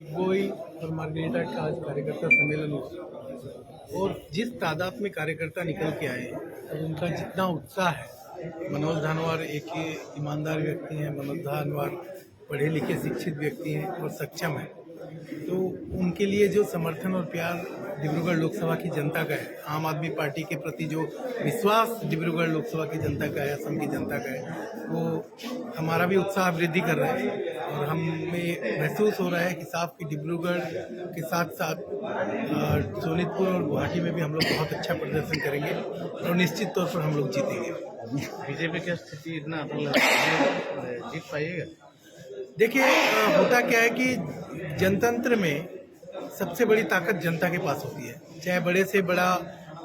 गोई और मार्गरेटा का आज कार्यकर्ता सम्मेलन हुआ और जिस तादाद में कार्यकर्ता निकल के आए और उनका जितना उत्साह है। मनोज धानवार एक ईमानदार व्यक्ति हैं। मनोज धानवार पढ़े लिखे शिक्षित व्यक्ति हैं और सक्षम हैं, तो उनके लिए जो समर्थन और प्यार डिब्रूगढ़ लोकसभा की जनता का है, आम आदमी पार्टी के प्रति जो विश्वास डिब्रूगढ़ लोकसभा की जनता का है, असम की जनता का है, वो हमारा भी उत्साह वृद्धि कर रहा है। और हमें महसूस हो रहा है कि साफ कि डिब्रूगढ़ के साथ साथ सोनितपुर और गुवाहाटी में भी हम लोग बहुत अच्छा प्रदर्शन करेंगे और निश्चित तौर पर हम लोग जीतेंगे। बीजेपी की स्थिति इतना जीत पाइएगा? देखिए, होता क्या है कि जनतंत्र में सबसे बड़ी ताकत जनता के पास होती है। चाहे बड़े से बड़ा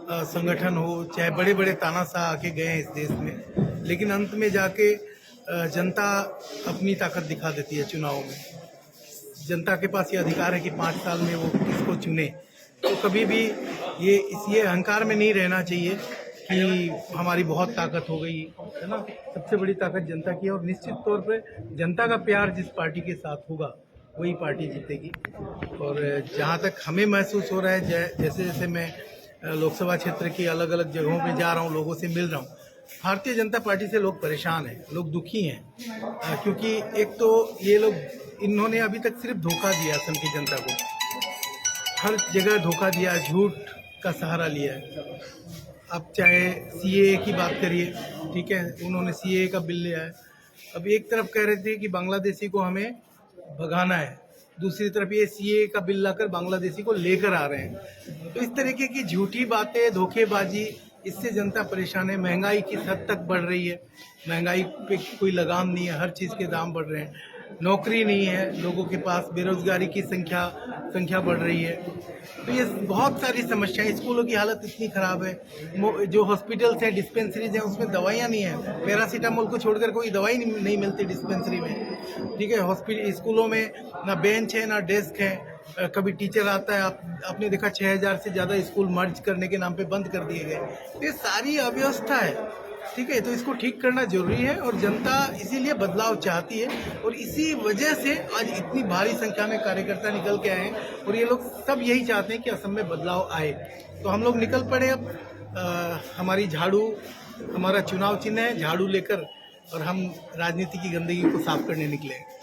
संगठन हो, चाहे बड़े बड़े तानाशाह आके गए हैं इस देश में, लेकिन अंत में जाके जनता अपनी ताकत दिखा देती है चुनाव में। जनता के पास ये अधिकार है कि 5 साल में वो किसको चुने। तो कभी भी ये अहंकार में नहीं रहना चाहिए कि हमारी बहुत ताकत हो गई है ना। सबसे बड़ी ताकत जनता की है और निश्चित तौर पे जनता का प्यार जिस पार्टी के साथ होगा वही पार्टी जीतेगी। और जहाँ तक हमें महसूस हो रहा है, जैसे जैसे मैं लोकसभा क्षेत्र की अलग अलग जगहों पे जा रहा हूँ, लोगों से मिल रहा हूँ, भारतीय जनता पार्टी से लोग परेशान हैं, लोग दुखी हैं। क्योंकि एक तो इन्होंने अभी तक सिर्फ धोखा दिया असम की जनता को, हर जगह धोखा दिया, झूठ का सहारा लिया है। अब चाहे सीएए की बात करिए, ठीक है, उन्होंने सीएए का बिल लिया है। अब एक तरफ कह रहे थे कि बांग्लादेशी को हमें भगाना है, दूसरी तरफ ये सीएए का बिल लाकर बांग्लादेशी को लेकर आ रहे हैं। तो इस तरीके की झूठी बातें, धोखेबाजी, इससे जनता परेशान है। महंगाई किस हद तक बढ़ रही है, महंगाई पे कोई लगाम नहीं है, हर चीज़ के दाम बढ़ रहे हैं, नौकरी नहीं है लोगों के पास, बेरोजगारी की संख्या बढ़ रही है। तो ये बहुत सारी समस्याएं, स्कूलों की हालत इतनी खराब है, जो हॉस्पिटल्स हैं, डिस्पेंसरीज हैं, उसमें दवाइयाँ नहीं है। पैरासीटामोल को छोड़कर कोई दवाई नहीं मिलती डिस्पेंसरी में, ठीक है। स्कूलों में ना बेंच है ना डेस्क है। कभी टीचर आता है, आपने देखा 6000 से ज़्यादा स्कूल मर्ज करने के नाम पे बंद कर दिए गए। ये सारी अव्यवस्था है, ठीक है। तो इसको ठीक करना जरूरी है और जनता इसीलिए बदलाव चाहती है और इसी वजह से आज इतनी भारी संख्या में कार्यकर्ता निकल के आए हैं और ये लोग सब यही चाहते हैं कि असम में बदलाव आए। तो हम लोग निकल पड़े। अब हमारी झाड़ू, हमारा चुनाव चिन्ह है झाड़ू लेकर, और हम राजनीति की गंदगी को साफ करने निकले हैं।